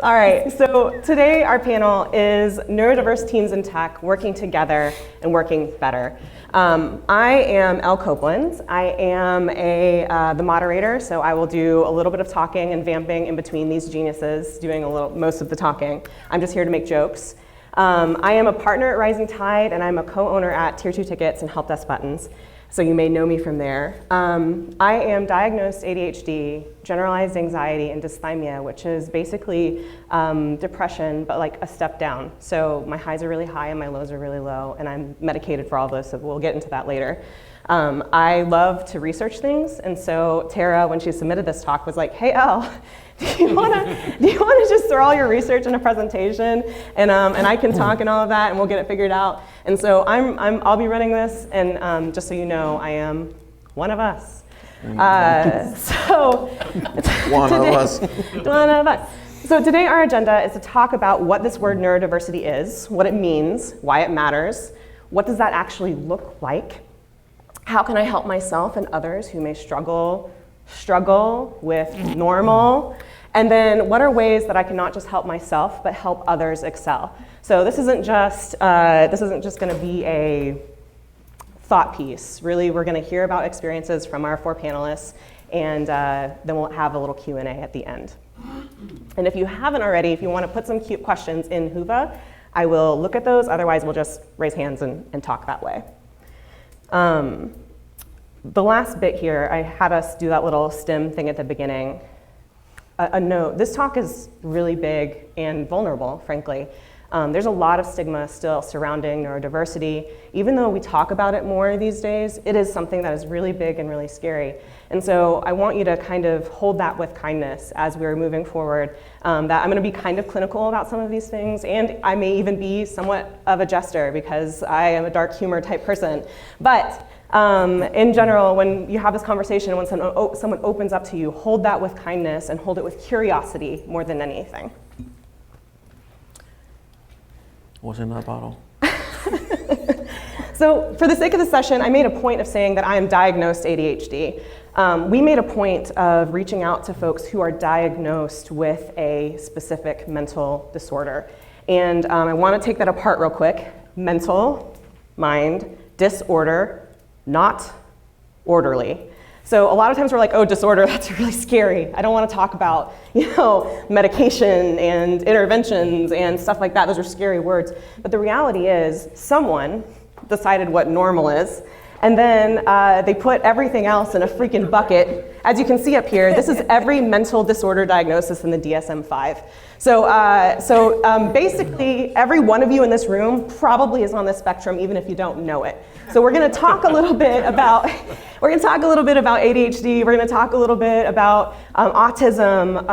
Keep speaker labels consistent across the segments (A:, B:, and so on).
A: All right, so today our panel is Neurodiverse Teens in Tech Working Together and Working Better. I am Elle Copeland. I am the moderator, so I will do a little bit of talking and vamping in between these geniuses, doing most of the talking. I'm just here to make jokes. I am a partner at Rising Tide, and I'm a co-owner at Tier 2 Tickets and Help Desk Buttons, so you may know me from there. I am diagnosed ADHD, generalized anxiety, and dysthymia, which is basically depression, but like a step down. So my highs are really high and my lows are really low, and I'm medicated for all those, so we'll get into that later. I love to research things, and so Tara, when she submitted this talk, was like, hey, Elle, do you wanna just throw all your research in a presentation, and I can talk and all of that, and we'll get it figured out. And so I'll be running this, and just so you know, I am one of us.
B: One of us.
A: So today our agenda is to talk about what this word neurodiversity is, what it means, why it matters, what does that actually look like, how can I help myself and others who may struggle with normal, and then what are ways that I can not just help myself, but help others excel. So this isn't just going to be a thought piece. Really, we're going to hear about experiences from our 4 panelists, and then we'll have a little Q&A at the end. And if you haven't already, if you want to put some cute questions in Whova, I will look at those. Otherwise, we'll just raise hands and talk that way. The last bit here, I had us do that little STEM thing at the beginning. A note, this talk is really big and vulnerable, frankly. There's a lot of stigma still surrounding neurodiversity. Even though we talk about it more these days, it is something that is really big and really scary. And so I want you to kind of hold that with kindness as we're moving forward, that I'm gonna be kind of clinical about some of these things, and I may even be somewhat of a jester because I am a dark humor type person. But in general, when you have this conversation, when someone opens up to you, hold that with kindness and hold it with curiosity more than anything.
B: What's in that bottle?
A: So for the sake of the session, I made a point of saying that I am diagnosed ADHD. We made a point of reaching out to folks who are diagnosed with a specific mental disorder. And I want to take that apart real quick. Mental, mind, disorder, not orderly. So a lot of times we're like, oh, disorder, that's really scary. I don't want to talk about, medication and interventions and stuff like that. Those are scary words. But the reality is someone decided what normal is, and then they put everything else in a freaking bucket. As you can see up here, this is every mental disorder diagnosis in the DSM-5. So basically, every one of you in this room probably is on this spectrum, even if you don't know it. So we're going to talk a little bit about ADHD. We're going to talk a little bit about autism,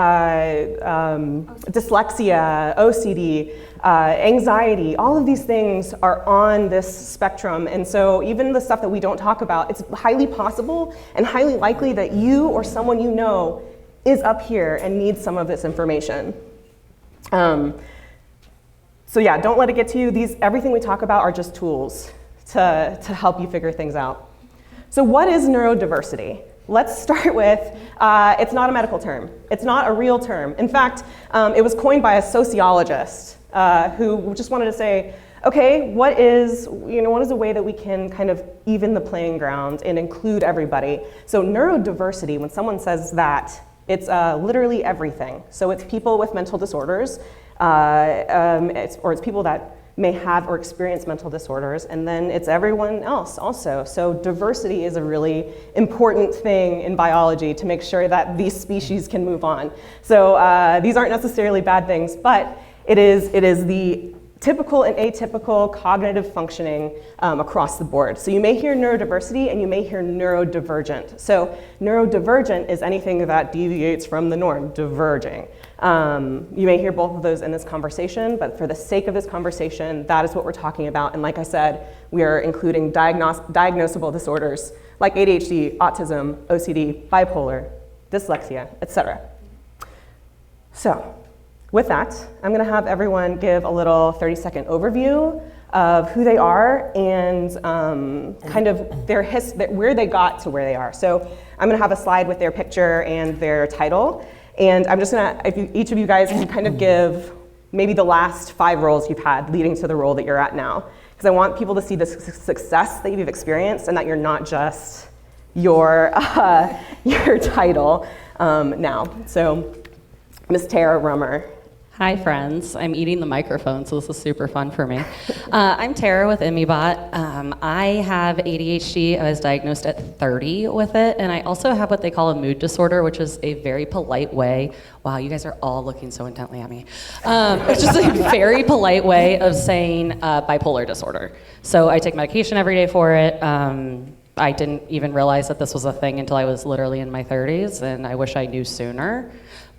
A: dyslexia, OCD, anxiety. All of these things are on this spectrum, and so even the stuff that we don't talk about, it's highly possible and highly likely that you or someone you know is up here and needs some of this information. So yeah, don't let it get to you. Everything we talk about are just tools to help you figure things out. So what is neurodiversity? Let's start with, it's not a medical term. It's not a real term. In fact, it was coined by a sociologist who just wanted to say, okay, what is a way that we can kind of even the playing ground and include everybody? So neurodiversity, when someone says that, it's literally everything. So it's people with mental disorders, it's people that may have or experience mental disorders, and then it's everyone else also. So diversity is a really important thing in biology to make sure that these species can move on. So these aren't necessarily bad things, but it is the typical and atypical cognitive functioning across the board. So you may hear neurodiversity and you may hear neurodivergent. So neurodivergent is anything that deviates from the norm, diverging. You may hear both of those in this conversation, but for the sake of this conversation, that is what we're talking about. And like I said, we are including diagnosable disorders like ADHD, autism, OCD, bipolar, dyslexia, etc. So with that, I'm going to have everyone give a little 30-second overview of who they are and kind of where they got to where they are. So I'm going to have a slide with their picture and their title. And I'm just gonna, each of you guys can kind of give maybe the last 5 roles you've had leading to the role that you're at now. Because I want people to see the success that you've experienced and that you're not just your title now. So, Ms. Tara Rummer.
C: Hi friends, I'm eating the microphone, so this is super fun for me. I'm Tara with MeBot. I have ADHD. I was diagnosed at 30 with it, and I also have what they call a mood disorder, which is a very polite way. Wow, you guys are all looking so intently at me. It's just a very polite way of saying bipolar disorder. So I take medication every day for it. I didn't even realize that this was a thing until I was literally in my 30s, and I wish I knew sooner.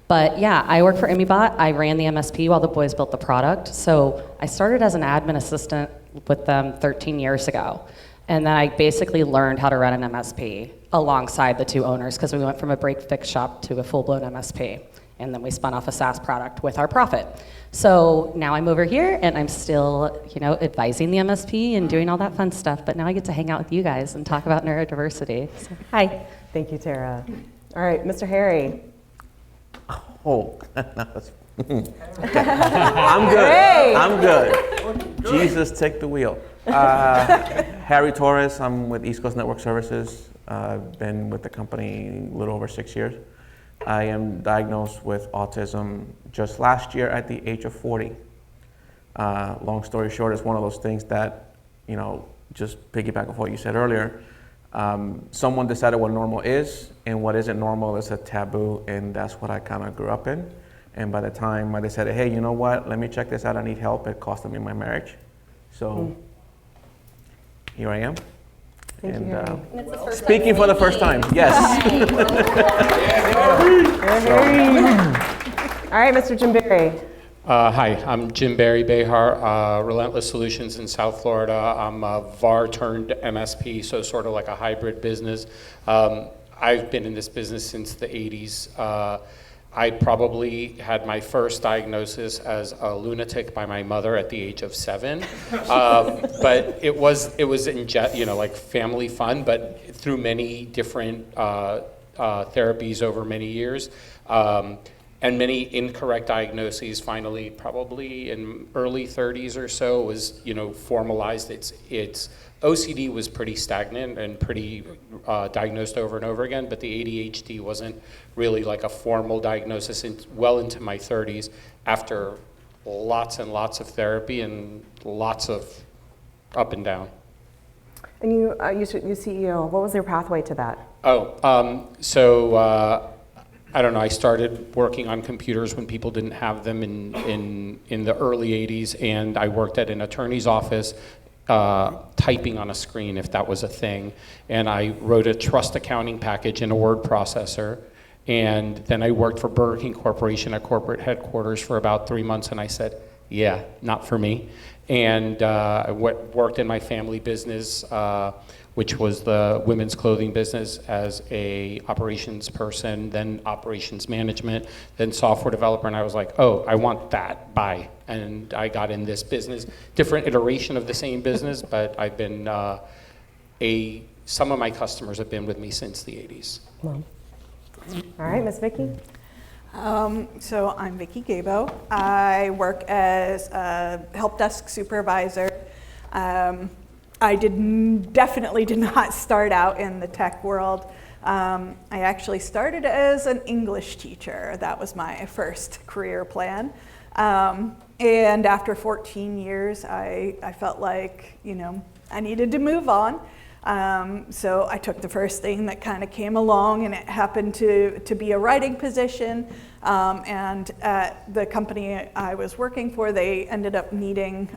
C: But yeah, I work for MeBot. I ran the MSP while the boys built the product. So I started as an admin assistant with them 13 years ago. And then I basically learned how to run an MSP alongside the 2 owners, because we went from a break-fix shop to a full-blown MSP. And then we spun off a SaaS product with our profit. So now I'm over here and I'm still, advising the MSP and doing all that fun stuff. But now I get to hang out with you guys and talk about neurodiversity. So, hi.
A: Thank you, Tara. All right, Mr. Harry.
B: Oh, I'm good.
A: Hey.
B: I'm good. Jesus, take the wheel. Harry Torres. I'm with East Coast Network Services. I've been with the company a little over 6 years. I am diagnosed with autism just last year at the age of 40. Long story short, it's one of those things that, just piggyback off what you said earlier. Someone decided what normal is, and what isn't normal is a taboo, and that's what I kind of grew up in. And by the time I decided, hey, you know what, let me check this out, I need help, it costed me my marriage. So here I am.
A: Thank you, Harry.
B: Speaking for the first time, yes.
A: All right, Mr. Jim Barry.
D: Hi, I'm Jim Barry, Behar, Relentless Solutions in South Florida. I'm a VAR turned MSP, so sort of like a hybrid business. I've been in this business since the 80s. I probably had my first diagnosis as a lunatic by my mother at the age of 7. But it was like family fun, but through many different therapies over many years. And many incorrect diagnoses, finally, probably in early 30s or so, was formalized. Its OCD was pretty stagnant and pretty diagnosed over and over again, but the ADHD wasn't really like a formal diagnosis well into my 30s after lots and lots of therapy and lots of up and down.
A: And you CEO, what was your pathway to that?
D: I don't know, I started working on computers when people didn't have them in the early 80s, and I worked at an attorney's office typing on a screen, if that was a thing. And I wrote a trust accounting package in a word processor. And then I worked for Burger King Corporation at corporate headquarters for about 3 months, and I said, yeah, not for me. And I worked in my family business, which was the women's clothing business, as a operations person, then operations management, then software developer, and I was like, oh, I want that, bye. And I got in this business, different iteration of the same business, but I've been, some of my customers have been with me since the 80s.
A: All right, Miss Vicki.
E: So I'm Vicki Gabow. I work as a help desk supervisor. I definitely did not start out in the tech world. I actually started as an English teacher. That was my first career plan. And after 14 years, I felt like, I needed to move on. So I took the first thing that kind of came along, and it happened to be a writing position. And at the company I was working for, they ended up needing,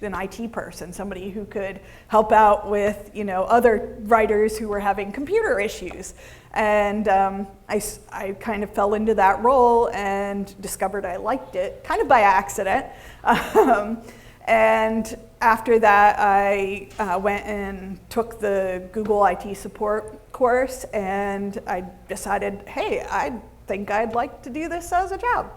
E: an IT person, somebody who could help out with, other writers who were having computer issues. And I kind of fell into that role and discovered I liked it, kind of by accident. And after that, I went and took the Google IT support course, and I decided, hey, I think I'd like to do this as a job.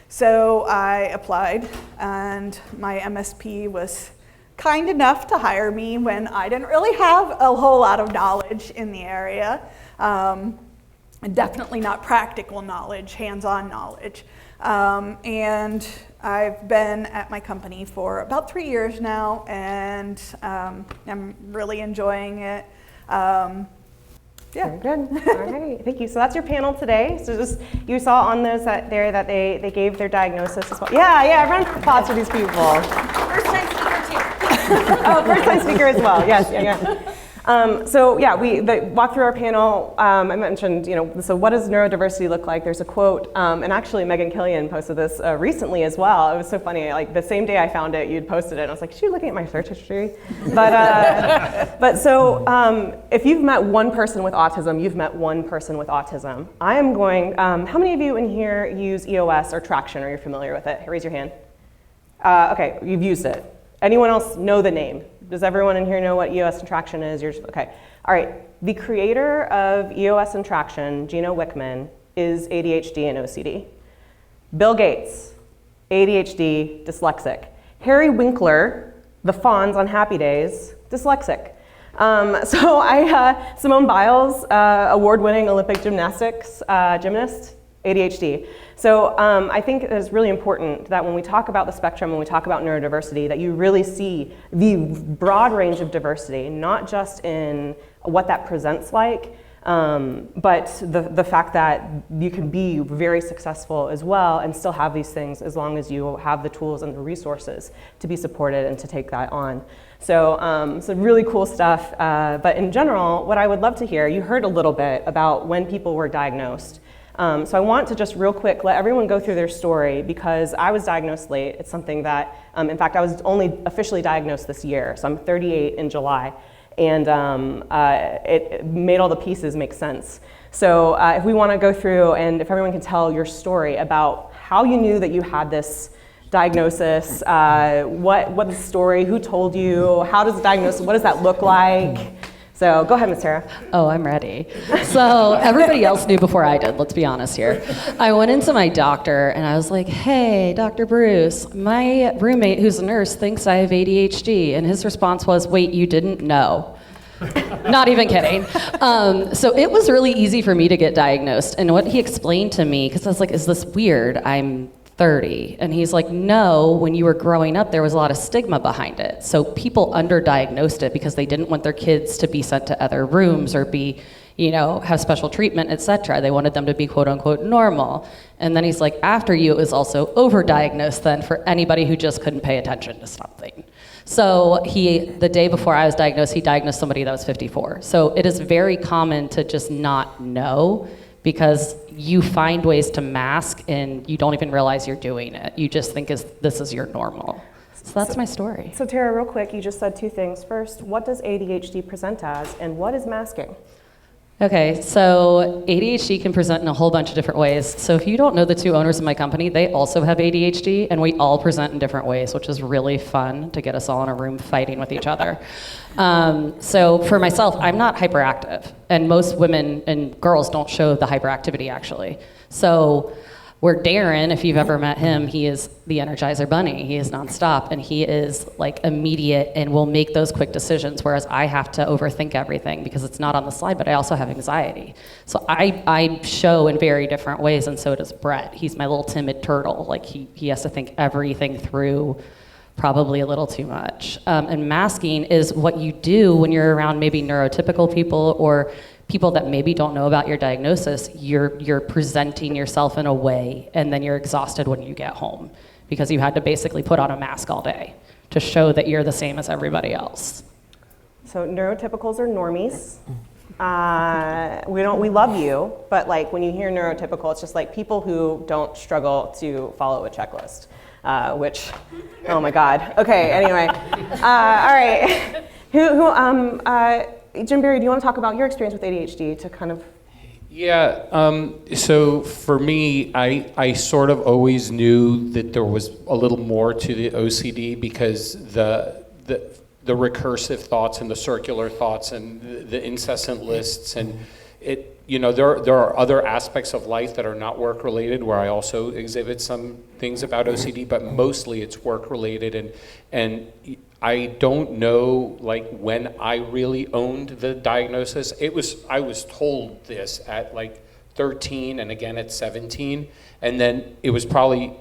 E: So I applied, and my MSP was kind enough to hire me when I didn't really have a whole lot of knowledge in the area. definitely not practical knowledge, hands-on knowledge. And I've been at my company for about 3 years now, and I'm really enjoying it.
A: Very good. All right, thank you. So that's your panel today. So just, you saw on those that they gave their diagnosis as well. Yeah, round of applause for these people.
E: First time speaker too.
A: Oh, first time speaker as well, yes, yeah. So yeah, we walked through our panel. I mentioned, so what does neurodiversity look like? There's a quote, and actually Megan Killian posted this recently as well. It was so funny, like the same day I found it, you'd posted it, and I was like, is she looking at my search history? But so if you've met one person with autism, you've met one person with autism. I am going, how many of you in here use EOS or Traction, or you're familiar with it? Raise your hand. Okay, you've used it. Anyone else know the name? Does everyone in here know what EOS and Traction is? Okay. All right. The creator of EOS and Traction, Gino Wickman, is ADHD and OCD. Bill Gates, ADHD, dyslexic. Harry Winkler, the Fonz on Happy Days, dyslexic. Simone Biles, award-winning Olympic gymnast, ADHD. So I think it's really important that when we talk about the spectrum, when we talk about neurodiversity, that you really see the broad range of diversity, not just in what that presents like, but the fact that you can be very successful as well and still have these things as long as you have the tools and the resources to be supported and to take that on. So, really cool stuff. But in general, what I would love to hear, you heard a little bit about when people were diagnosed. So I want to just real quick let everyone go through their story, because I was diagnosed late. It's something that, in fact, I was only officially diagnosed this year. So I'm 38 in July, and it made all the pieces make sense. So if we want to go through, and if everyone can tell your story about how you knew that you had this diagnosis, what the story, who told you, how does the diagnosis, what does that look like? So go ahead, Ms. Tara.
C: Oh, I'm ready. So everybody else knew before I did, let's be honest here. I went into my doctor and I was like, hey, Dr. Bruce, my roommate who's a nurse thinks I have ADHD. And his response was, wait, you didn't know? Not even kidding. So it was really easy for me to get diagnosed. And what he explained to me, because I was like, is this weird? I'm 30. And he's like, no, when you were growing up, there was a lot of stigma behind it. So people underdiagnosed it because they didn't want their kids to be sent to other rooms or be, have special treatment, etc. They wanted them to be quote unquote normal. And then he's like, after you, it was also overdiagnosed then for anybody who just couldn't pay attention to something. So the day before I was diagnosed, he diagnosed somebody that was 54. So it is very common to just not know, because you find ways to mask and you don't even realize you're doing it. You just think this is your normal. So that's my story.
A: So Tara, real quick, you just said two things. First, what does ADHD present as, and what is masking?
C: Okay, so ADHD can present in a whole bunch of different ways. So if you don't know the two owners of my company, they also have ADHD, and we all present in different ways, which is really fun to get us all in a room fighting with each other. So for myself, I'm not hyperactive, and most women and girls don't show the hyperactivity actually. So where Darren, if you've ever met him, he is the Energizer Bunny. He is nonstop, and he is like immediate and will make those quick decisions, whereas I have to overthink everything because it's not on the slide, but I also have anxiety. So I show in very different ways, and so does Brett. He's my little timid turtle. Like he has to think everything through probably a little too much. And masking is what you do when you're around maybe neurotypical people or people that maybe don't know about your diagnosis. You're presenting yourself in a way, and then you're exhausted when you get home because you had to basically put on a mask all day to show that you're the same as everybody else.
A: So neurotypicals are normies. We love you, but like when you hear neurotypical, it's just like people who don't struggle to follow a checklist, which, oh my God. Okay, anyway, all right. Jim Barry, do you want to talk about your experience with ADHD to kind of?
D: Yeah, so for me, I sort of always knew that there was a little more to the OCD because the recursive thoughts and the circular thoughts and the incessant lists, and there are other aspects of life that are not work related where I also exhibit some things about OCD, but mostly it's work related, and I don't know like when I really owned the diagnosis. I was told this at like 13 and again at 17. And then it was probably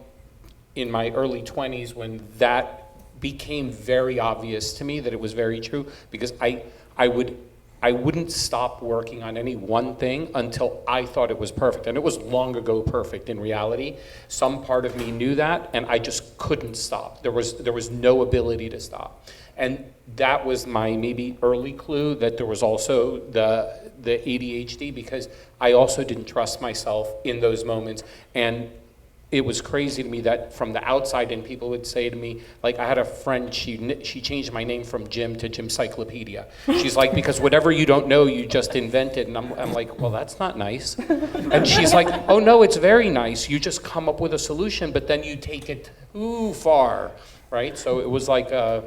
D: in my early 20s when that became very obvious to me that it was very true, because I wouldn't stop working on any one thing until I thought it was perfect. And it was long ago perfect in reality. Some part of me knew that, and I just couldn't stop. There was no ability to stop. And that was my maybe early clue that there was also the ADHD, because I also didn't trust myself in those moments. And it was crazy to me that from the outside, and people would say to me, like, I had a friend, she changed my name from Jim to Jimcyclopedia. She's like, because whatever you don't know, you just invented. And I'm like, well, that's not nice. And she's like, oh no, it's very nice. You just come up with a solution, but then you take it too far, right? So it was like a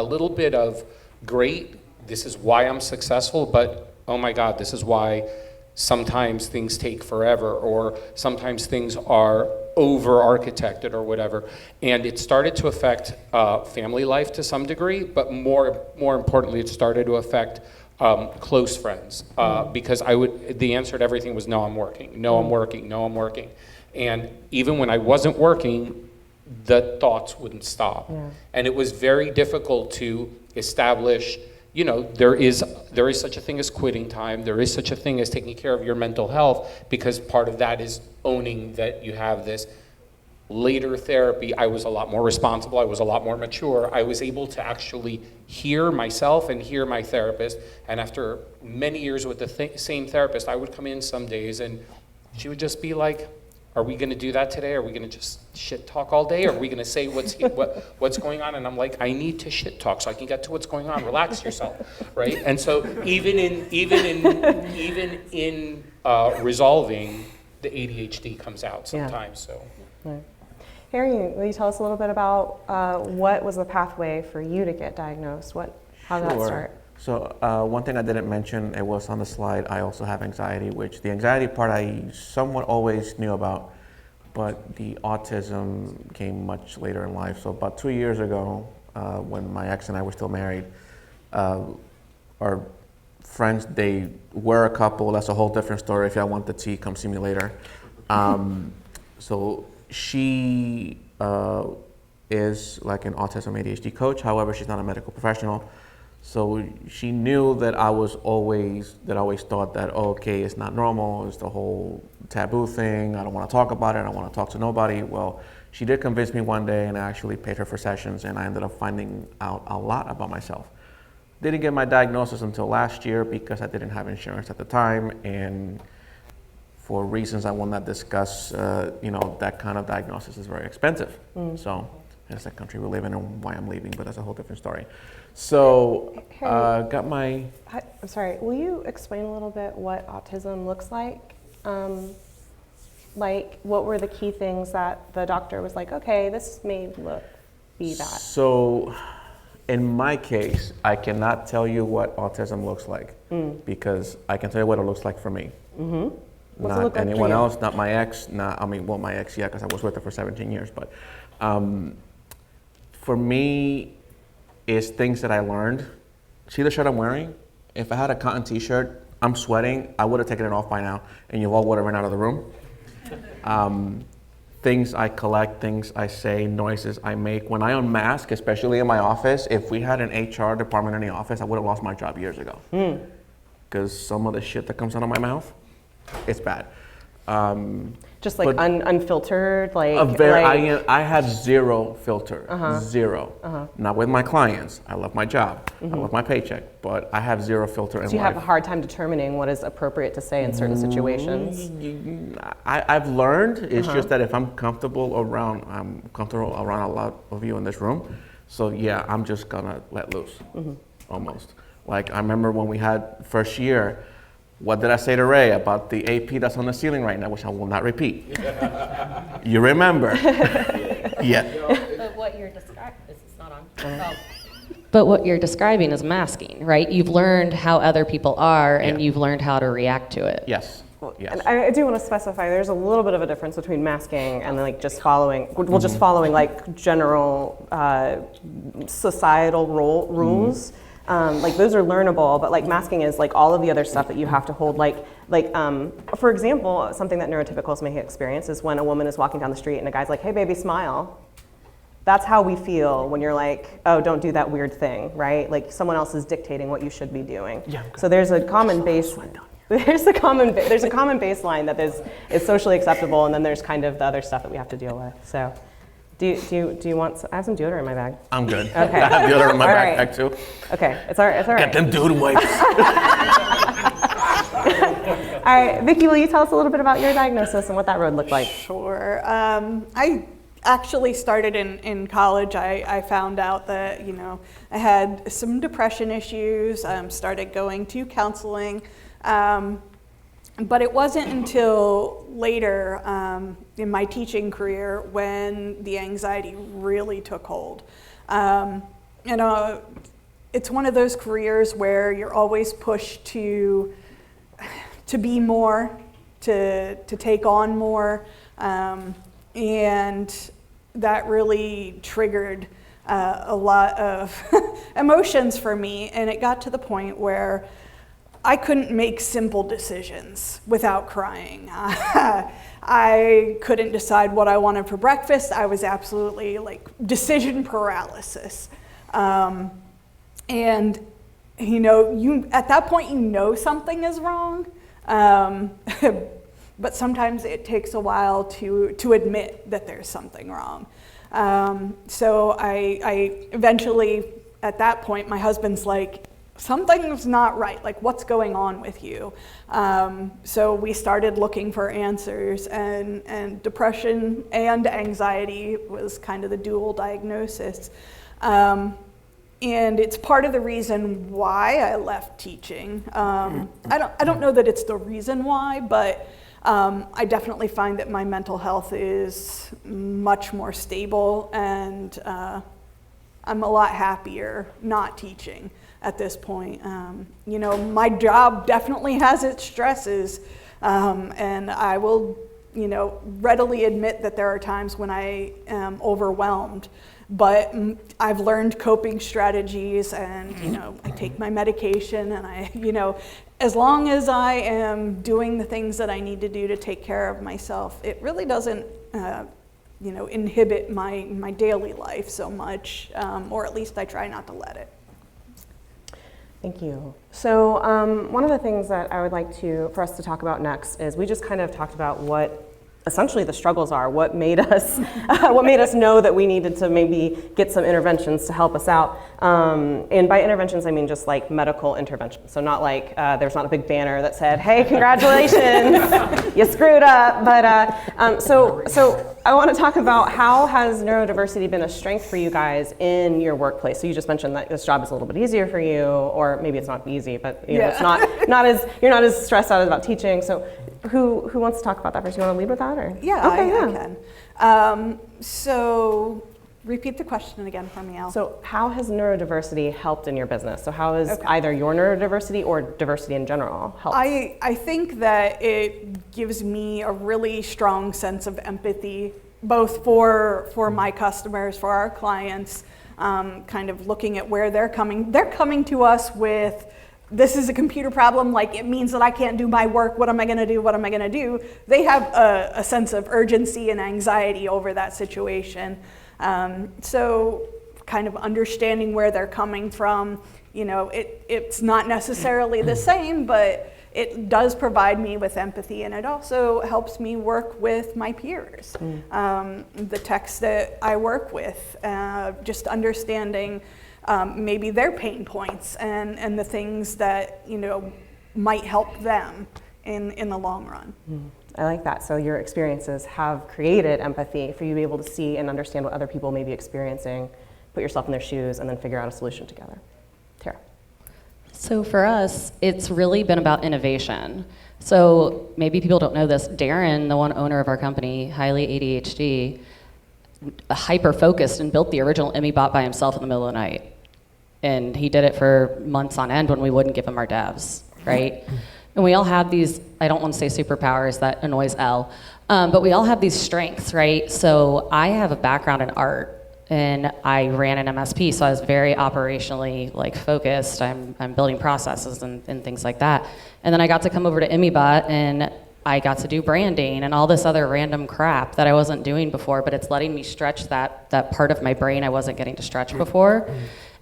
D: little bit of, great, this is why I'm successful, but oh my God, this is why sometimes things take forever, or sometimes things are over-architected or whatever. And it started to affect family life to some degree, but more importantly, it started to affect close friends, because the answer to everything was, no, I'm working, no, I'm working, no, I'm working. And even when I wasn't working, the thoughts wouldn't stop. Yeah. And it was very difficult to establish, you know, there is such a thing as quitting time. There is such a thing as taking care of your mental health, because part of that is owning that you have this. Later therapy, I was a lot more responsible. I was a lot more mature. I was able to actually hear myself and hear my therapist. And after many years with the same therapist, I would come in some days and she would just be like, are we going to do that today? Are we going to just shit talk all day? Or are we going to say what's going on? And I'm like, I need to shit talk so I can get to what's going on. Relax yourself, right? And so even in resolving, the ADHD comes out sometimes. So,
A: right. Harry, will you tell us a little bit about what was the pathway for you to get diagnosed? How did that start?
B: So one thing I didn't mention, it was on the slide, I also have anxiety, which the anxiety part I somewhat always knew about, but the autism came much later in life. So about 2 years ago, when my ex and I were still married, our friends, they were a couple, that's a whole different story. If y'all want the tea, come see me later. So she is like an autism ADHD coach, however, she's not a medical professional. So she knew that I always thought that, oh, okay, it's not normal, it's the whole taboo thing, I don't want to talk about it, I don't want to talk to nobody. Well, she did convince me one day, and I actually paid her for sessions, and I ended up finding out a lot about myself. Didn't get my diagnosis until last year because I didn't have insurance at the time, and for reasons I will not discuss, that kind of diagnosis is very expensive. So that's the country we live in and why I'm leaving, but that's a whole different story. So, got my...
A: I'm sorry, will you explain a little bit what autism looks like? Like, what were the key things that the doctor was like, okay, this may be that? So,
B: in my case, I cannot tell you what autism looks like because I can tell you what it looks like for me.
A: Mm-hmm.
B: Not like anyone else, not my ex, my ex, yeah, because I was with her for 17 years, but for me, is things that I learned. See the shirt I'm wearing? If I had a cotton t-shirt, I'm sweating, I would have taken it off by now, and you all would have run out of the room. Things I collect, things I say, noises I make. When I unmask, especially in my office, if we had an HR department in the office, I would have lost my job years ago. Because some of the shit that comes out of my mouth, it's bad.
A: Just like unfiltered, like
B: I have zero filter, zero. Not with my clients. I love my job, I love my paycheck, but I have zero filter in life.
A: So you have a hard time determining what is appropriate to say in certain situations?
B: I've learned, it's just that if I'm comfortable around a lot of you in this room, so yeah, I'm just gonna let loose, almost. Like I remember when we had first year, what did I say to Ray about the AP that's on the ceiling right now, which I will not repeat? You remember? Yeah.
C: But what you're describing, this is not on. Oh. But what you're describing is masking, right? You've learned how other people are, and you've learned how to react to it.
B: Yes. Yes.
A: And I do want to specify, there's a little bit of a difference between masking and like just following, just following like general societal rules. Like those are learnable, but like masking is like all of the other stuff that you have to hold. For example, something that neurotypicals may experience is when a woman is walking down the street and a guy's like, "Hey baby, smile." That's how we feel when you're like, "Oh, don't do that weird thing," right? Like someone else is dictating what you should be doing. Yeah, okay. So there's a common base. There's a common baseline that is socially acceptable, and then there's kind of the other stuff that we have to deal with. So. Do you want? I have some deodorant in my bag.
B: I'm good.
A: Okay.
B: I have deodorant in my
A: All
B: backpack too.
A: Okay, it's all right.
B: Get them deodorant wipes.
A: All right, Vicki, will you tell us a little bit about your diagnosis and what that road looked like?
E: Sure. I actually started in college. I found out that, I had some depression issues, started going to counseling. But it wasn't until later in my teaching career when the anxiety really took hold. It's one of those careers where you're always pushed to be more, to take on more, and that really triggered a lot of emotions for me, and it got to the point where I couldn't make simple decisions without crying. I couldn't decide what I wanted for breakfast. I was absolutely like decision paralysis. And you at that point something is wrong, but sometimes it takes a while to admit that there's something wrong. So I eventually, at that point, my husband's like, something's not right, like what's going on with you? So we started looking for answers, and depression and anxiety was kind of the dual diagnosis. And it's part of the reason why I left teaching. I don't know that it's the reason why, but I definitely find that my mental health is much more stable, and I'm a lot happier not teaching at this point. My job definitely has its stresses, and I will, readily admit that there are times when I am overwhelmed, but I've learned coping strategies, and, I take my medication, and as long as I am doing the things that I need to do to take care of myself, it really doesn't, inhibit my daily life so much, or at least I try not to let it.
A: Thank you. So one of the things that I would like for us to talk about next is we just kind of talked about what essentially the struggles are, what made us know that we needed to maybe get some interventions to help us out. And by interventions, I mean just like medical interventions. So not like there's not a big banner that said, "Hey, congratulations, you screwed up." But so I want to talk about how has neurodiversity been a strength for you guys in your workplace. So you just mentioned that this job is a little bit easier for you, or maybe it's not easy, but it's not as you're not as stressed out about teaching. So who wants to talk about that first? You want to lead with that, or?
E: Yeah, okay, I can. So repeat the question again for me, Al.
A: So how has neurodiversity helped in your business? So how has either your neurodiversity or diversity in general helped?
E: I think that it gives me a really strong sense of empathy, both for my customers, for our clients, kind of looking at where they're coming. They're coming to us with, this is a computer problem, like it means that I can't do my work, what am I gonna do, what am I gonna do? They have a sense of urgency and anxiety over that situation. So kind of understanding where they're coming from, it's not necessarily the same, but it does provide me with empathy, and it also helps me work with my peers. The techs that I work with, just understanding maybe their pain points and the things that might help them in the long run.
A: I like that. So your experiences have created empathy for you to be able to see and understand what other people may be experiencing, put yourself in their shoes, and then figure out a solution together. Tara.
C: So for us, it's really been about innovation. So maybe people don't know this. Darren, the one owner of our company, highly ADHD, hyper-focused and built the original Emmy bot by himself in the middle of the night. And he did it for months on end when we wouldn't give him our devs, right? And we all have these, I don't want to say superpowers, that annoys Elle, but we all have these strengths, right? So I have a background in art. and I ran an MSP, so I was very operationally like focused. I'm building processes and things like that. And then I got to come over to MSPGeekCon, and I got to do branding and all this other random crap that I wasn't doing before, but it's letting me stretch that part of my brain I wasn't getting to stretch before.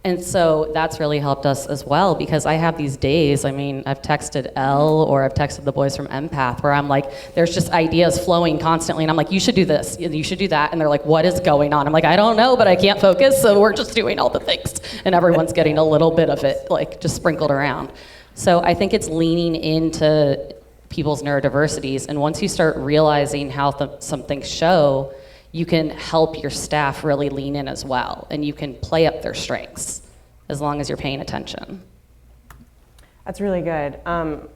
C: And so that's really helped us as well, because I have these days, I mean, I've texted Elle or I've texted the boys from Empath where I'm like, there's just ideas flowing constantly, and I'm like, you should do this, you should do that, and they're like, what is going on? I'm like, I don't know, but I can't focus, so we're just doing all the things, and everyone's getting a little bit of it, like, just sprinkled around. So I think it's leaning into people's neurodiversities, and once you start realizing how some things show, you can help your staff really lean in as well, and you can play up their strengths as long as you're paying attention.
A: That's really good.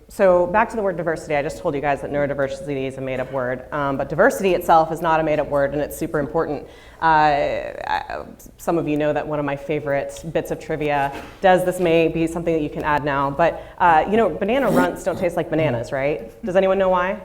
A: So back to the word diversity, I just told you guys that neurodiversity is a made-up word, but diversity itself is not a made-up word, and it's super important. Some of you know that one of my favorite bits of trivia this may be something that you can add now, but banana runts don't taste like bananas, right? Does anyone know why?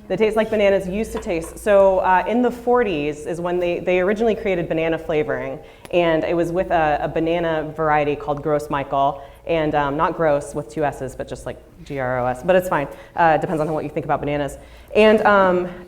A: They taste like bananas used to taste. So in the 40s is when they originally created banana flavoring, and it was with a banana variety called Gross Michael, and not gross with 2 S's, but just like GROS, but it's fine. Depends on what you think about bananas. And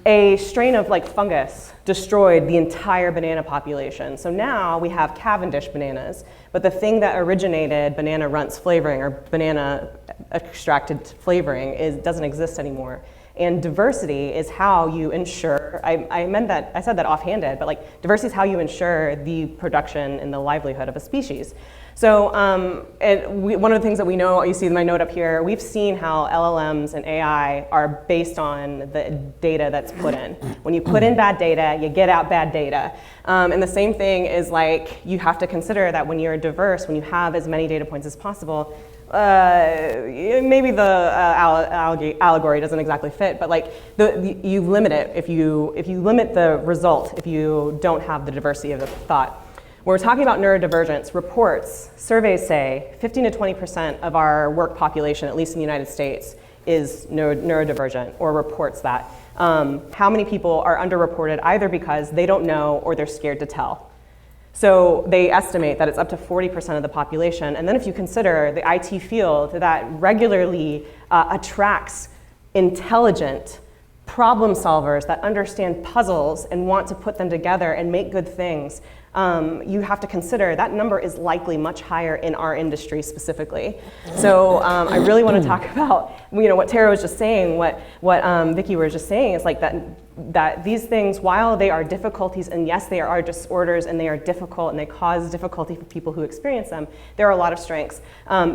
A: a strain of like fungus destroyed the entire banana population. So now we have Cavendish bananas, but the thing that originated banana runts flavoring or banana extracted flavoring doesn't exist anymore. And diversity is how you ensure, I said that offhanded, but like diversity is how you ensure the production and the livelihood of a species. So one of the things that we know, you see my note up here, we've seen how LLMs and AI are based on the data that's put in. When you put in bad data, you get out bad data. And the same thing is like, you have to consider that when you're diverse, when you have as many data points as possible, maybe the allegory doesn't exactly fit, but like you limit it if you limit the result if you don't have the diversity of the thought. When we're talking about neurodivergence, reports, surveys say 15 to 20% of our work population, at least in the United States, is neurodivergent or reports that. How many people are underreported either because they don't know or they're scared to tell? So they estimate that it's up to 40% of the population. And then if you consider the IT field that regularly attracts intelligent problem solvers that understand puzzles and want to put them together and make good things, you have to consider that number is likely much higher in our industry specifically. So I really want to talk about what Tara was just saying, what Vicki was just saying is like that these things, while they are difficulties, and yes, they are disorders and they are difficult and they cause difficulty for people who experience them, there are a lot of strengths.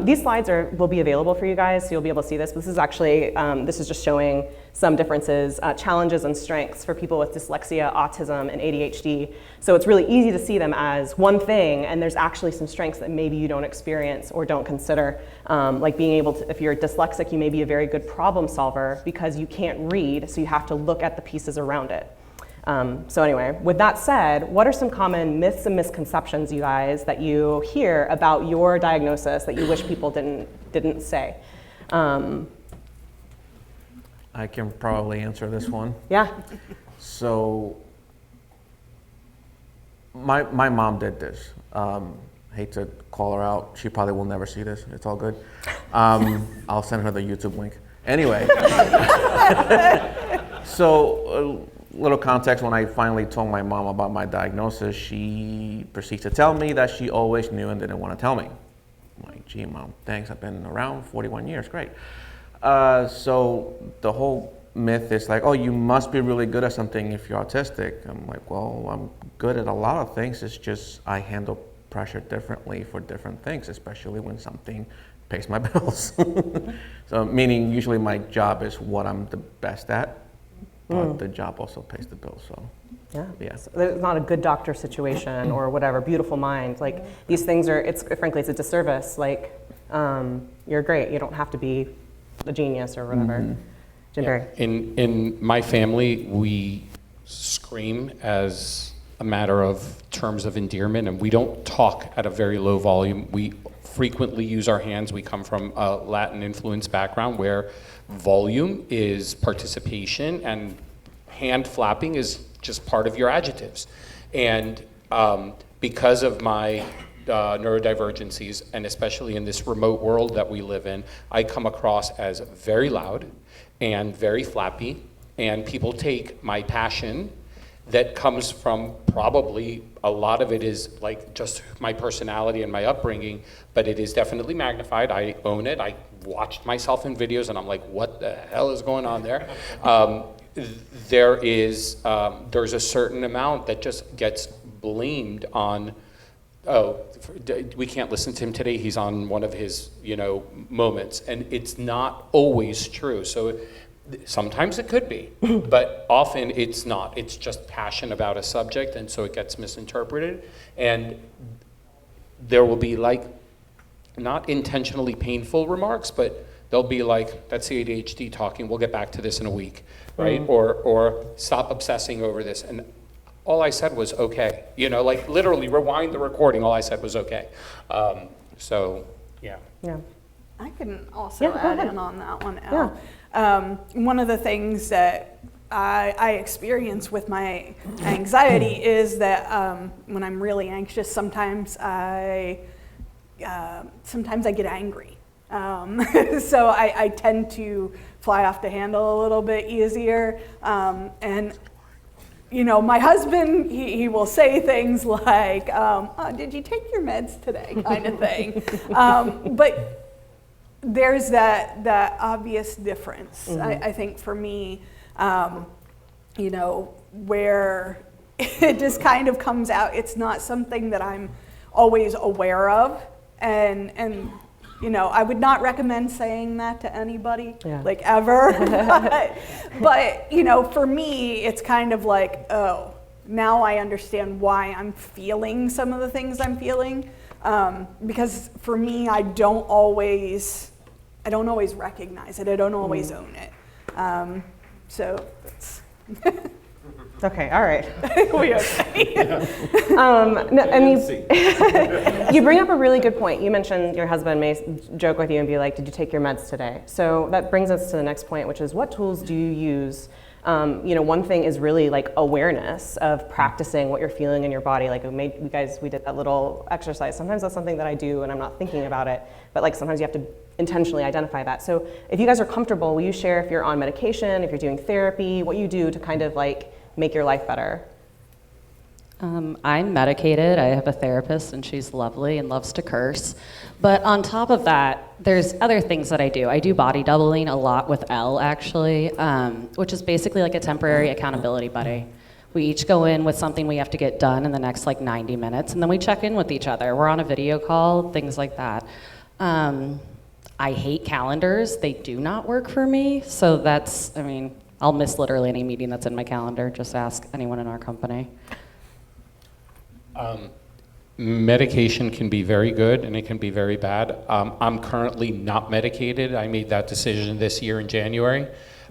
A: These slides will be available for you guys, so you'll be able to see this. This is actually, this is just showing some differences, challenges and strengths for people with dyslexia, autism, and ADHD. So it's really easy to see them as one thing, and there's actually some strengths that maybe you don't experience or don't consider. Like being able to, if you're dyslexic, you may be a very good problem solver because you can't read, so you have to look at the pieces around it. So anyway, with that said, what are some common myths and misconceptions, you guys, that you hear about your diagnosis that you wish people didn't say?
B: I can probably answer this one.
A: Yeah.
B: So my mom did this. Hate to call her out. She probably will never see this. It's all good. I'll send her the YouTube link. Anyway, so a little context, when I finally told my mom about my diagnosis, she proceeded to tell me that she always knew and didn't want to tell me. I'm like, gee, Mom, thanks. I've been around 41 years. Great. So the whole myth is like, oh, you must be really good at something if you're autistic. I'm like, well, I'm good at a lot of things. It's just I handle pressure differently for different things, especially when something pays my bills. So meaning usually my job is what I'm the best at, but the job also pays the bills. So yeah.
A: So there's not a good doctor situation or whatever, beautiful mind. Like these things are, frankly, it's a disservice. Like you're great. You don't have to be a genius or whatever. Jim Barry.
D: In my family, we scream as a matter of terms of endearment, and we don't talk at a very low volume. We frequently use our hands. We come from a Latin influence background where volume is participation and hand flapping is just part of your adjectives. And because of my neurodivergencies, and especially in this remote world that we live in, I come across as very loud and very flappy, and people take my passion that comes from probably a lot of it is like just my personality and my upbringing, but it is definitely magnified. I own it. I watched myself in videos and I'm like, what the hell is going on there? There's a certain amount that just gets blamed on, oh, we can't listen to him today, he's on one of his, moments. And it's not always true. So sometimes it could be, but often it's not. It's just passion about a subject, and so it gets misinterpreted. And there will be like, not intentionally painful remarks, but they'll be like, that's the ADHD talking, we'll get back to this in a week, right? Or stop obsessing over this. And all I said was okay. Like literally rewind the recording, all I said was okay. So, yeah.
A: Yeah.
E: I can also
A: go
E: add
A: ahead.
E: in on that one,
A: Yeah.
E: Elle. One of the things that I experience with my anxiety is that when I'm really anxious, sometimes I get angry. So I tend to fly off the handle a little bit easier. And my husband, he will say things like, oh, did you take your meds today, kind of thing. But there's that obvious difference, I think, for me, where it just kind of comes out. It's not something that I'm always aware of. And I would not recommend saying that to anybody, like ever. but, for me, it's kind of like, oh, now I understand why I'm feeling some of the things I'm feeling. Because for me, I don't always recognize it. I don't always own it. So that's
A: Okay, all right.
E: we okay.
A: No, and you bring up a really good point. You mentioned your husband may joke with you and be like, did you take your meds today? So that brings us to the next point, which is what tools do you use? One thing is really like awareness of practicing what you're feeling in your body. Like we did that little exercise. Sometimes that's something that I do and I'm not thinking about it, but like sometimes you have to intentionally identify that. So if you guys are comfortable, will you share if you're on medication, if you're doing therapy, what you do to kind of like make your life better?
C: I'm medicated. I have a therapist and she's lovely and loves to curse. But on top of that, there's other things that I do. I do body doubling a lot with Elle, actually, which is basically like a temporary accountability buddy. We each go in with something we have to get done in the next 90 minutes, and then we check in with each other. We're on a video call, things like that. I hate calendars. They do not work for me. So I'll miss literally any meeting that's in my calendar. Just ask anyone in our company.
D: Medication can be very good and it can be very bad. I'm currently not medicated. I made that decision this year in January.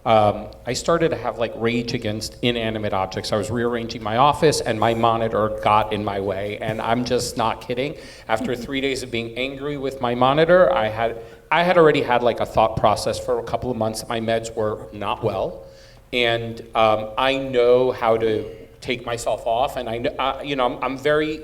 D: I started to have rage against inanimate objects. I was rearranging my office and my monitor got in my way, and I'm just not kidding. After 3 days of being angry with my monitor, I had already had a thought process for a couple of months that my meds were not well, and I know how to take myself off, and I'm very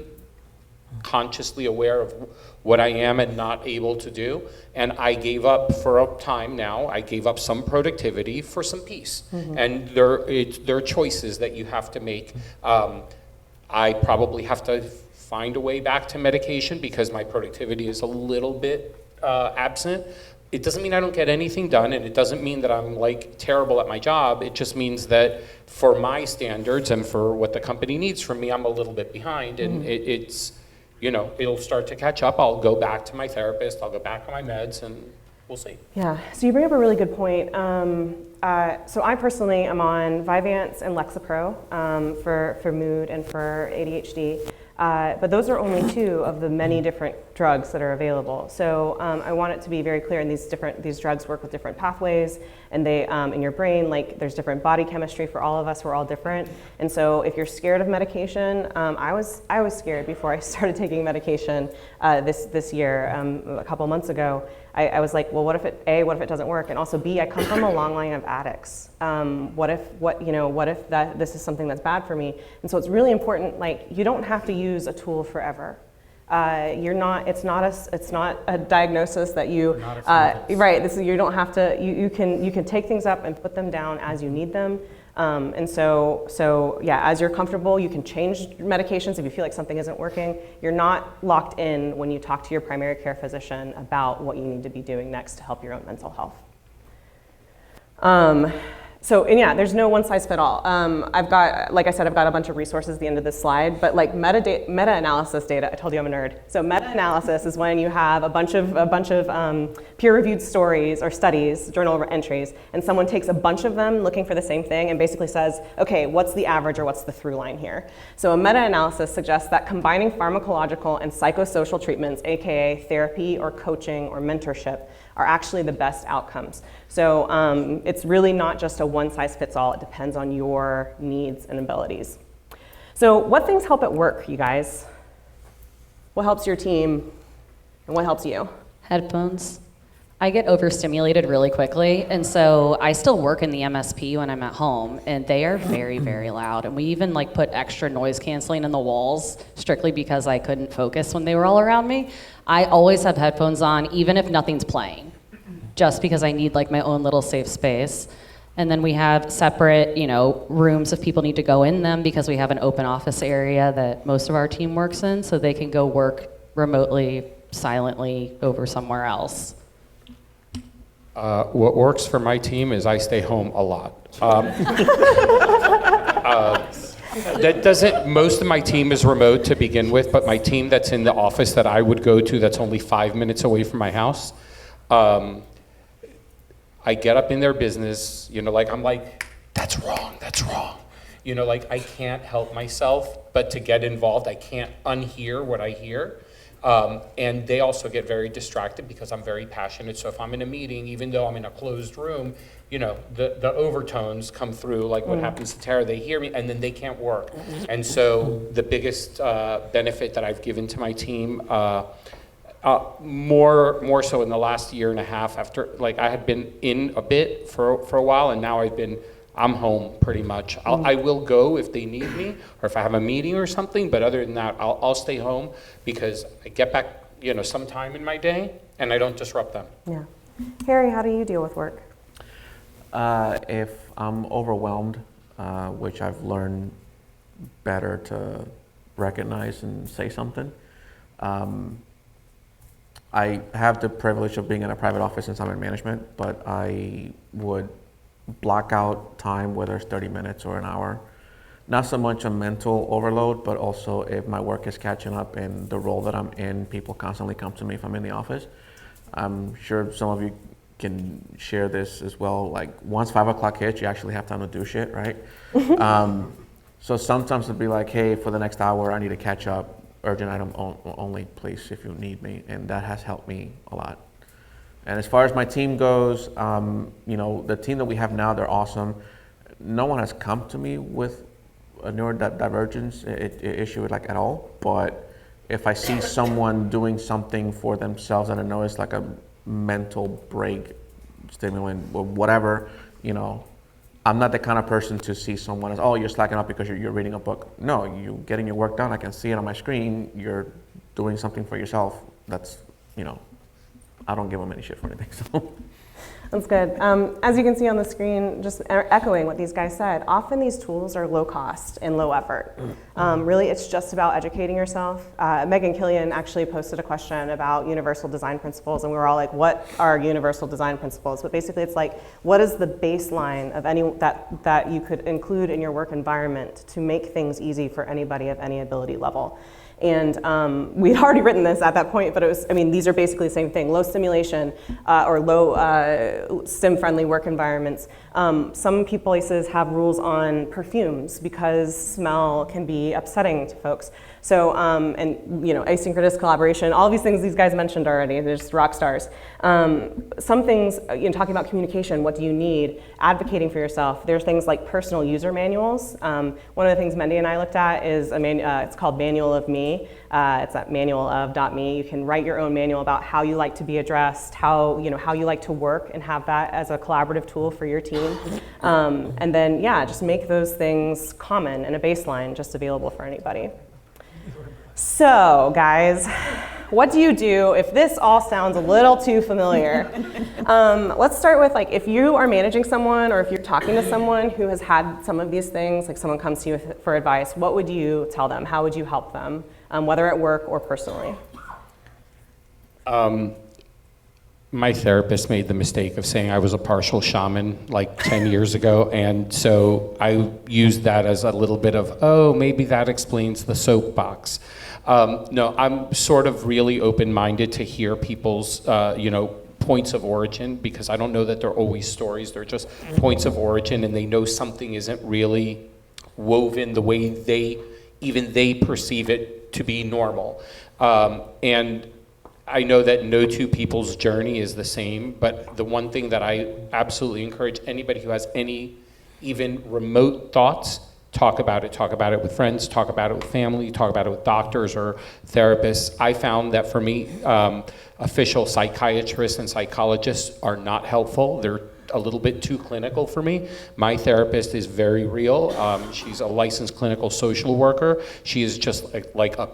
D: consciously aware of what I am and not able to do, and I gave up for a time now. I gave up some productivity for some peace, and there are choices that you have to make. I probably have to find a way back to medication because my productivity is a little bit absent. It doesn't mean I don't get anything done, and it doesn't mean that I'm terrible at my job. It just means that for my standards and for what the company needs from me, I'm a little bit behind, and it'll start to catch up. I'll go back to my therapist, I'll go back on my meds, and we'll see.
A: Yeah, so you bring up a really good point. So I personally am on Vyvanse and Lexapro for mood and for ADHD, but those are only two of the many different drugs that are available. So I want it to be very clear, and these drugs work with different pathways, and they in your brain, like there's different body chemistry for all of us. We're all different, and so if you're scared of medication, I was scared before I started taking medication this year. A couple months ago, I was like, well, what if it doesn't work? And also B, I come from a long line of addicts. What if this is something that's bad for me? And so it's really important. Like, you don't have to use a tool forever. It's not a diagnosis that you right. You don't have to. You can take things up and put them down as you need them. And so yeah, as you're comfortable, you can change medications if you feel like something isn't working. You're not locked in when you talk to your primary care physician about what you need to be doing next to help your own mental health. And yeah, there's no one size fit all. Like I said, I've got a bunch of resources at the end of this slide, but like meta-analysis data, I told you I'm a nerd. So meta-analysis is when you have a bunch of peer-reviewed stories or studies, journal entries, and someone takes a bunch of them looking for the same thing and basically says, okay, what's the average or what's the through line here? So a meta-analysis suggests that combining pharmacological and psychosocial treatments, AKA therapy or coaching or mentorship, are actually the best outcomes. So it's really not just a one size fits all. It depends on your needs and abilities. So what things help at work, you guys? What helps your team and what helps you?
C: Headphones. I get overstimulated really quickly, and so I still work in the MSP when I'm at home, and they are very, very loud. And we even like put extra noise canceling in the walls strictly because I couldn't focus when they were all around me. I always have headphones on, even if nothing's playing, just because I need like my own little safe space. And then we have separate, rooms if people need to go in them, because we have an open office area that most of our team works in, so they can go work remotely, silently over somewhere else.
D: What works for my team is I stay home a lot. That doesn't, most of my team is remote to begin with, but my team that's in the office that I would go to that's only 5 minutes away from my house, I get up in their business, I'm like, that's wrong. I can't help myself, but to get involved, I can't unhear what I hear. And they also get very distracted because I'm very passionate. So if I'm in a meeting, even though I'm in a closed room, the overtones come through, like what happens to Tara, they hear me and then they can't work. And so the biggest benefit that I've given to my team, more so in the last year and a half after, like I had been in a bit for a while, and now I'm home pretty much. I will go if they need me or if I have a meeting or something, but other than that, I'll stay home because I get back, some time in my day and I don't disrupt them.
A: Yeah. Harry, how do you deal with work?
B: If I'm overwhelmed, which I've learned better to recognize and say something, I have the privilege of being in a private office since I'm in management, but I would block out time, whether it's 30 minutes or an hour. Not so much a mental overload, but also if my work is catching up in the role that I'm in, people constantly come to me if I'm in the office. I'm sure some of you can share this as well. Like once 5 o'clock hits, you actually have time to do shit, right? So sometimes it'd be like, hey, for the next hour, I need to catch up. Urgent item only, please, if you need me. And that has helped me a lot. And as far as my team goes, the team that we have now, they're awesome. No one has come to me with a neurodivergence issue like at all. But if I see someone doing something for themselves and I know it's like a mental break, stimulant, or whatever, I'm not the kind of person to see someone as, oh, you're slacking up because you're reading a book. No, you're getting your work done. I can see it on my screen. You're doing something for yourself. That's, I don't give them any shit for anything. So.
A: That's good. As you can see on the screen, just echoing what these guys said, often these tools are low cost and low effort. Really, it's just about educating yourself. Megan Killian actually posted a question about universal design principles, and we were all like, what are universal design principles? But basically, it's like, what is the baseline of any that you could include in your work environment to make things easy for anybody of any ability level? And we'd already written this at that point, but it was, I mean, these are basically the same thing, low stimulation or low STEM-friendly work environments. Some places have rules on perfumes because smell can be upsetting to folks. So, and you know, asynchronous collaboration, all these things these guys mentioned already, they're just rock stars. Some things, you know, talking about communication, what do you need? Advocating for yourself. There's things like personal user manuals. One of the things Mendy and I looked at is it's called Manual of Me. It's at manualof.me. You can write your own manual about how you like to be addressed, how you like to work, and have that as a collaborative tool for your team. And then, yeah, just make those things common and a baseline just available for anybody. So, guys, what do you do if this all sounds a little too familiar? Let's start with, like, if you are managing someone or if you're talking to someone who has had some of these things, like someone comes to you for advice, what would you tell them? How would you help them, whether at work or personally?
D: My therapist made the mistake of saying I was a partial shaman like 10 years ago, and so I used that as a little bit of, oh, maybe that explains the soapbox. No, I'm sort of really open-minded to hear people's, points of origin, because I don't know that they're always stories. They're just points of origin, and they know something isn't really woven the way they perceive it to be normal. And I know that no two people's journey is the same, but the one thing that I absolutely encourage anybody who has any even remote thoughts, talk about it. Talk about it with friends, talk about it with family, talk about it with doctors or therapists. I found that for me, official psychiatrists and psychologists are not helpful. They're a little bit too clinical for me. My therapist is very real. She's a licensed clinical social worker. She is just like a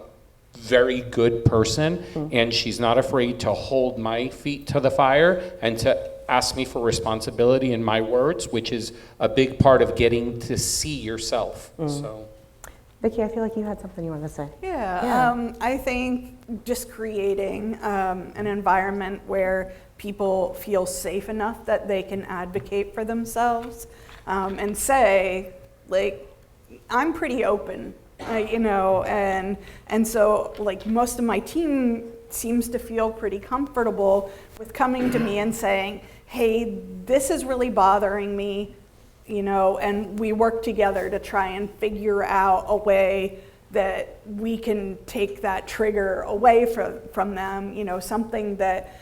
D: very good person, and she's not afraid to hold my feet to the fire and to ask me for responsibility in my words, which is a big part of getting to see yourself. So,
A: Vicki, I feel like you had something you wanted to say.
E: Yeah. I think just creating an environment where people feel safe enough that they can advocate for themselves and say, like, I'm pretty open. And so, like, most of my team seems to feel pretty comfortable with coming to me and saying, hey, this is really bothering me, and we work together to try and figure out a way that we can take that trigger away from them, something that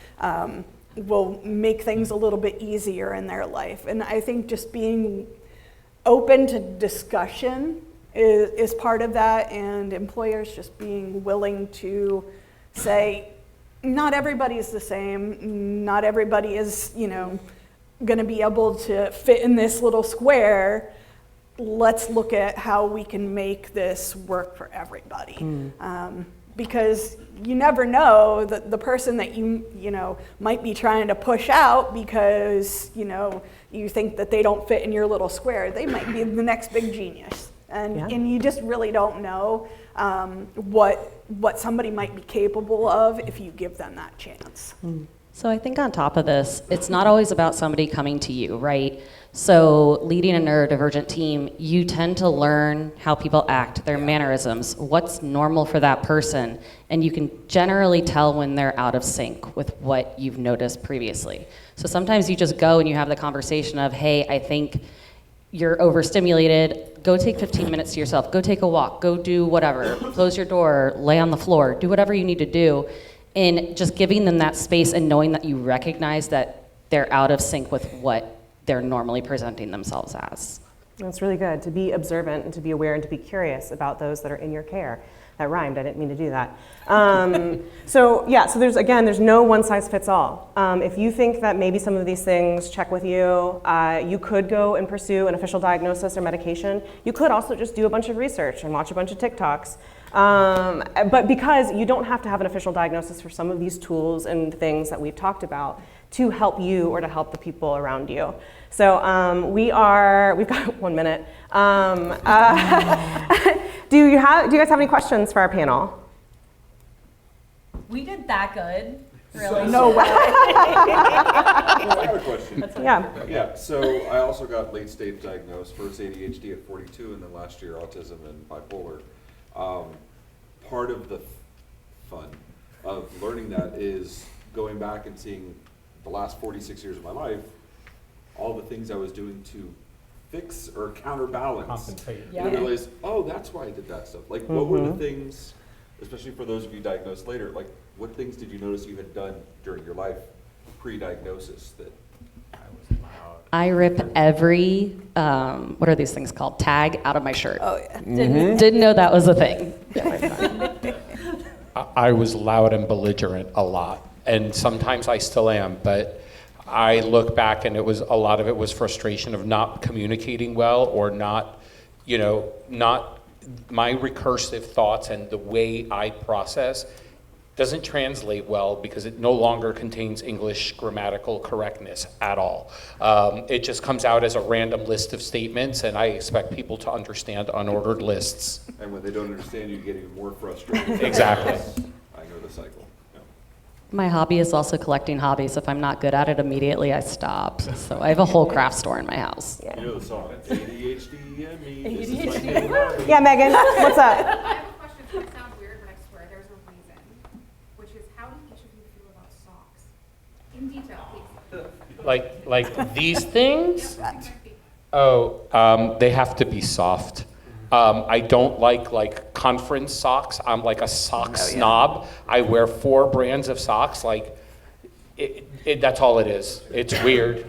E: will make things a little bit easier in their life. And I think just being open to discussion is part of that, and employers just being willing to say, not everybody is the same, not everybody is, going to be able to fit in this little square. Let's look at how we can make this work for everybody. Because you never know that the person that you might be trying to push out because, you think that they don't fit in your little square, they might be the next big genius. And you just really don't know what somebody might be capable of if you give them that chance.
C: So I think on top of this, it's not always about somebody coming to you, right? So leading a neurodivergent team, you tend to learn how people act, their mannerisms, what's normal for that person, and you can generally tell when they're out of sync with what you've noticed previously. So sometimes you just go and you have the conversation of, hey, I think you're overstimulated, go take 15 minutes to yourself, go take a walk, go do whatever, close your door, lay on the floor, do whatever you need to do, and just giving them that space and knowing that you recognize that they're out of sync with what they're normally presenting themselves as.
A: That's really good, to be observant and to be aware and to be curious about those that are in your care. That rhymed, I didn't mean to do that. So there's no one size fits all. If you think that maybe some of these things check with you, you could go and pursue an official diagnosis or medication. You could also just do a bunch of research and watch a bunch of TikToks. But because you don't have to have an official diagnosis for some of these tools and things that we've talked about to help you or to help the people around you. So we've got 1 minute. Do you guys have any questions for our panel?
F: We did that good. Really?
E: No way.
G: I have a question.
A: Yeah.
G: So I also got late stage diagnosed, first ADHD at 42, and then last year autism and bipolar. part of the fun of learning that is going back and seeing the last 46 years of my life, all the things I was doing to fix or counterbalance.
D: Compensate.
G: And I realized, oh, that's why I did that stuff. Like, what were the things, especially for those of you diagnosed later, like, what things did you notice you had done during your life pre-diagnosis that
C: I rip every, what are these things called? Tag out of my shirt.
E: Oh, yeah.
C: Didn't know that was a thing.
D: I was loud and belligerent a lot, and sometimes I still am, but I look back and a lot of it was frustration of not communicating well, or not my recursive thoughts and the way I process doesn't translate well because it no longer contains English grammatical correctness at all. It just comes out as a random list of statements, and I expect people to understand unordered lists.
G: and when they don't understand you, get even more frustrated.
D: Exactly.
G: I know the cycle. Yeah.
C: My hobby is also collecting hobbies. If I'm not good at it immediately, I stop. So I have a whole craft store in my house.
G: You know the song, ADHD, me, this is my new hobby.
A: Yeah, Megan, what's up?
H: I have a question. It's going to sound weird, but I swear there's a reason. Which is, how do each of you feel about socks? In detail, please.
D: Like these things? Oh, they have to be soft. I don't like conference socks. I'm like a sock snob. I wear 4 brands of socks. Like, that's all it is. It's weird.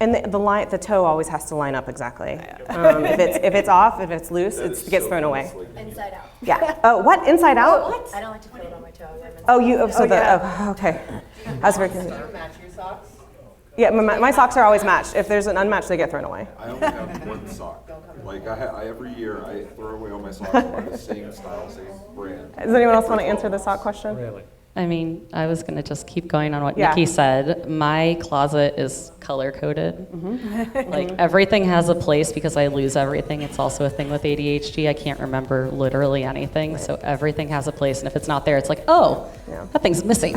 A: And the toe always has to line up exactly. If it's off, if it's loose,
G: That
A: it
G: is
A: gets
G: so
A: thrown away.
G: misleading.
F: Inside out.
A: Yeah. Oh, what? Inside out?
F: I don't like to feel it on my toe.
A: Oh, okay. I was very confused.
I: Match your socks?
A: Yeah, my socks are always matched. If there's an unmatched, they get thrown away.
G: I only have one sock. Like, I every year, I throw away all my socks and buy the same style, same brand.
A: Does anyone else want to answer the sock question?
D: Really?
C: I mean, I was going to just keep going on what
A: Yeah.
C: Nikki said. My closet is color-coded. Like, everything has a place because I lose everything. It's also a thing with ADHD. I can't remember literally anything, so everything has a place. And if it's not there, it's like, oh,
A: Yeah.
C: that thing's missing.